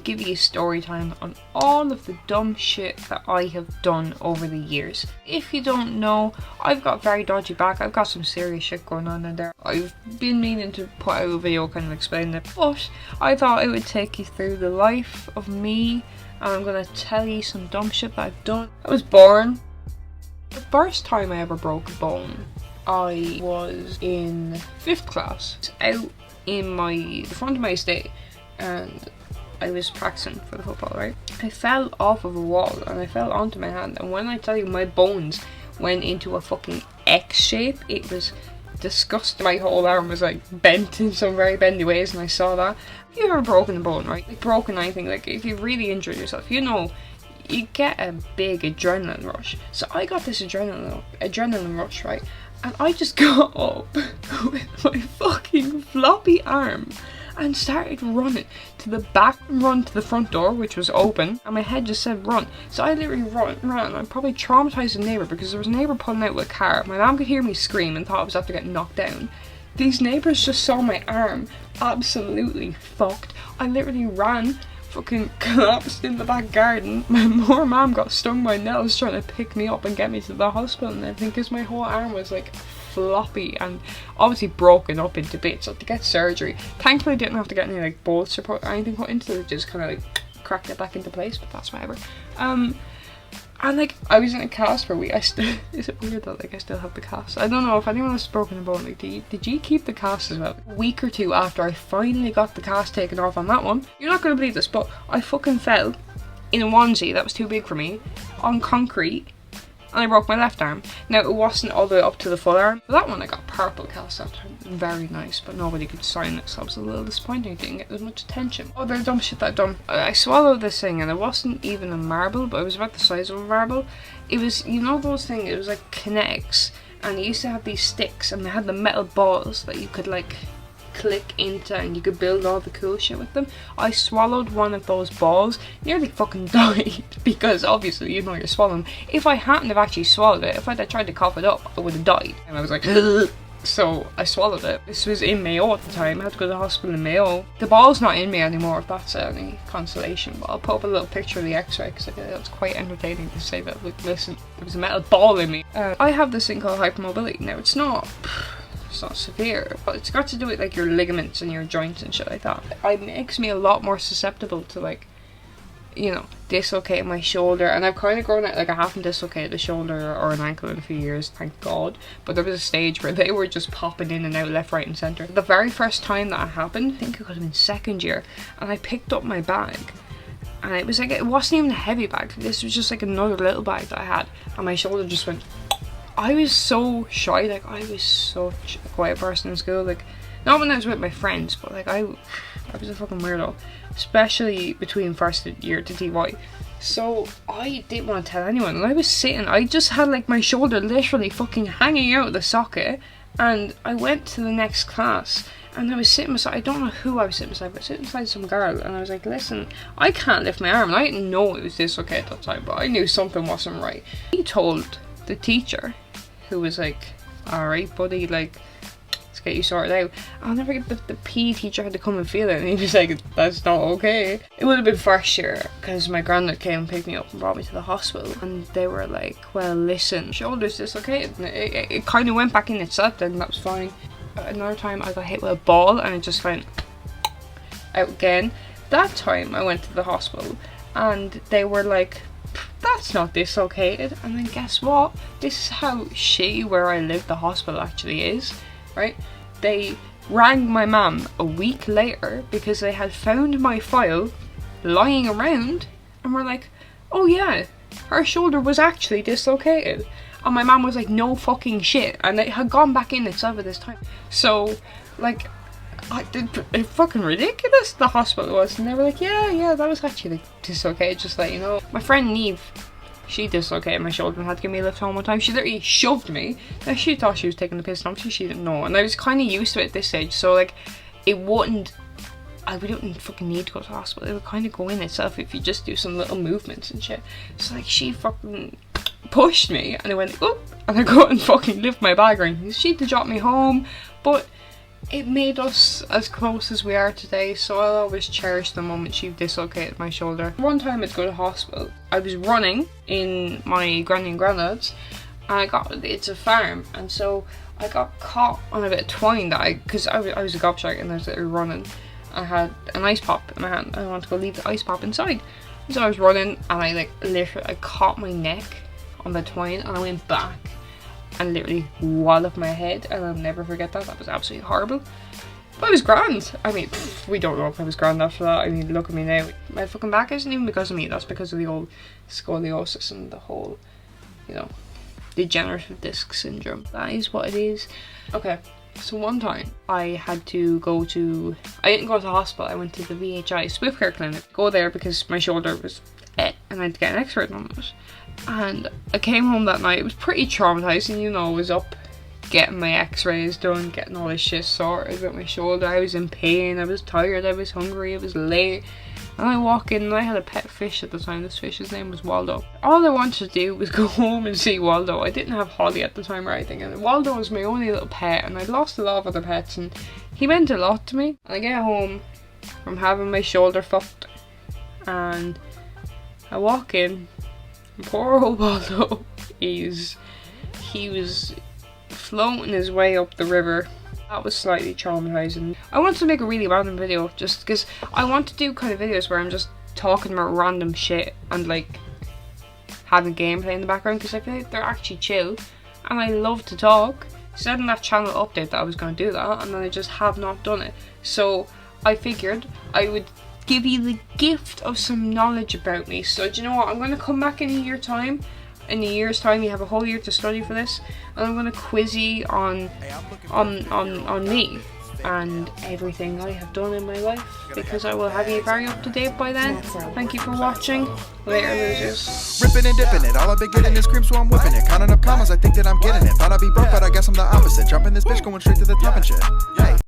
give you a story time on all of the dumb shit that I have done over the years. If you don't know, I've got a very dodgy back. I've got some serious shit going on in there. I've been meaning to put out a video kind of explaining it, but I thought it would take you through the life of me, and I'm gonna tell you some dumb shit that I've done. I was born. The first time I ever broke a bone, I was in 5th class. Out in the front of my estate, and I was practicing for the football, right? I fell off of a wall and I fell onto my hand, and when I tell you my bones went into a fucking X shape, it was disgusting. My whole arm was like bent in some very bendy ways, and I saw that. If you've ever broken a bone, right? Like broken anything, like if you really injured yourself, you know, you get a big adrenaline rush. So I got this adrenaline rush, right? And I just got up with my fucking floppy arm and started running to the back, run to the front door, which was open, and my head just said run. So I literally ran. I probably traumatised a neighbour, because there was a neighbour pulling out with a car. My mum could hear me scream and thought I was after getting knocked down. These neighbours just saw my arm absolutely fucked. I literally ran, fucking collapsed in the back garden. My poor mum got stung by nettles trying to pick me up and get me to the hospital and everything, because my whole arm was like floppy and obviously broken up into bits. So to get surgery, thankfully I didn't have to get any like bolts or anything put into it, just kind of like cracked it back into place, but that's whatever. And like I was in a cast for a week. Is it weird that like I still have the cast? I don't know if anyone has broken a bone. Like, did you keep the cast as well? A week or two after I finally got the cast taken off on that one, you're not gonna believe this, but I fucking fell in a onesie that was too big for me on concrete, and I broke my left arm. Now it wasn't all the way up to the full arm. For that one I got purple cast that time. Very nice, but nobody could sign it, so it was a little disappointing. It didn't get as much attention. Other dumb shit that I've done. I swallowed this thing, and it wasn't even a marble, but it was about the size of a marble. It was, you know those things, it was like Kinetics, and they used to have these sticks, and they had the metal balls that you could like click into, and you could build all the cool shit with them. I swallowed one of those balls, nearly fucking died, because obviously you know you're swallowing. If I hadn't have actually swallowed it, if I'd have tried to cough it up, I would have died. And I was like, ugh. So I swallowed it. This was in Mayo at the time. I had to go to the hospital in Mayo. The ball's not in me anymore, if that's any consolation, but I'll put up a little picture of the x-ray, because that's quite entertaining to say that, like, listen, there was a metal ball in me. I have this thing called hypermobility. Now it's not severe, but it's got to do with like your ligaments and your joints and shit like that. It makes me a lot more susceptible to, like, you know, dislocate my shoulder, and I've kind of grown out. Like, I haven't dislocated a shoulder or an ankle in a few years, thank God, but there was a stage where they were just popping in and out left, right and centre. The very first time that happened, I think it could have been 2nd year, and I picked up my bag, and it was like, it wasn't even a heavy bag, this was just like another little bag that I had, and my shoulder just went. I was so shy, like I was such a quiet person in school, like not when I was with my friends, but like I was a fucking weirdo, especially between 1st year to TY. So I didn't want to tell anyone, and I was sitting, I just had like my shoulder literally fucking hanging out of the socket, and I went to the next class, and I was sitting beside, I don't know who I was sitting beside, but I was sitting beside some girl, and I was like, listen, I can't lift my arm, and I didn't know it was dislocated at that time, but I knew something wasn't right. He told the teacher, who was like, alright buddy, like, let's get you sorted out. I'll never get the PE teacher had to come and feel it, and he was like, that's not okay. It would have been 1st year, because my granddad came and picked me up and brought me to the hospital, and they were like, well listen, shoulder's dislocated, and it kind of went back in itself then, that was fine. Another time I got hit with a ball and it just went out again. That time I went to the hospital and they were like, that's not dislocated. And then guess what? This is how shitty where I live the hospital actually is, right? They rang my mum a week later because they had found my file lying around and were like, oh yeah, her shoulder was actually dislocated. And my mum was like, no fucking shit. And it had gone back in itself at this time. So, like, it's fucking ridiculous, the hospital was. And they were like, yeah, that was actually like, dislocated, just like, you know. My friend Neve, she dislocated my shoulder and had to give me a lift home one time. She literally shoved me. Now, she thought she was taking the piss, and obviously she didn't know. And I was kind of used to it at this stage. So, like, I wouldn't fucking need to go to the hospital. It would kind of go in itself if you just do some little movements and shit. So, like, she fucking pushed me and I went, oop, and I go and fucking lift my bag around. She had to drop me home, but it made us as close as we are today, so I'll always cherish the moment she dislocated my shoulder. One time I'd go to hospital, I was running in my granny and granddad's, and it's a farm, and so I got caught on a bit of twine that because I was a gobshite and I was running. I had an ice pop in my hand and I wanted to go leave the ice pop inside. So I was running and I like literally, I caught my neck on the twine and I went back and literally walloped my head, and I'll never forget that. That was absolutely horrible. But I was grand. I mean, we don't know if I was grand after that. I mean, look at me now. My fucking back isn't even because of me. That's because of the old scoliosis and the whole, you know, degenerative disc syndrome. That is what it is. Okay, so one time I had to go to, I didn't go to the hospital, I went to the VHI Swift Care Clinic. Go there because my shoulder was and I had to get an x-ray done on it. And I came home that night, it was pretty traumatizing, you know. I was up getting my x-rays done, getting all this shit sorted with my shoulder. I was in pain, I was tired, I was hungry, it was late. And I walk in and I had a pet fish at the time. This fish's name was Waldo. All I wanted to do was go home and see Waldo. I didn't have Holly at the time or anything, and Waldo was my only little pet, and I'd lost a lot of other pets and he meant a lot to me. And I get home from having my shoulder fucked and I walk in and poor old Waldo he was floating his way up the river. That was slightly traumatizing. I wanted to make a really random video just because I want to do kind of videos where I'm just talking about random shit and like having gameplay in the background, because I feel like they're actually chill and I love to talk. I said in that channel update that I was going to do that, and then I just have not done it. So I figured I would give you the gift of some knowledge about me. So do you know what? I'm going to come back in a year's time. In a year's time, you have a whole year to study for this, and I'm going to quiz you on me and everything I have done in my life, because I will have you very up to date by then. Thank you for watching. Later, losers. Ripping and dipping it, all I've been getting is cream, so I'm whipping it. Counting up commas, I think that I'm getting it. Thought I'd be broke, but I guess I'm the opposite. Jumping this bitch, going straight to the top and shit. Hey.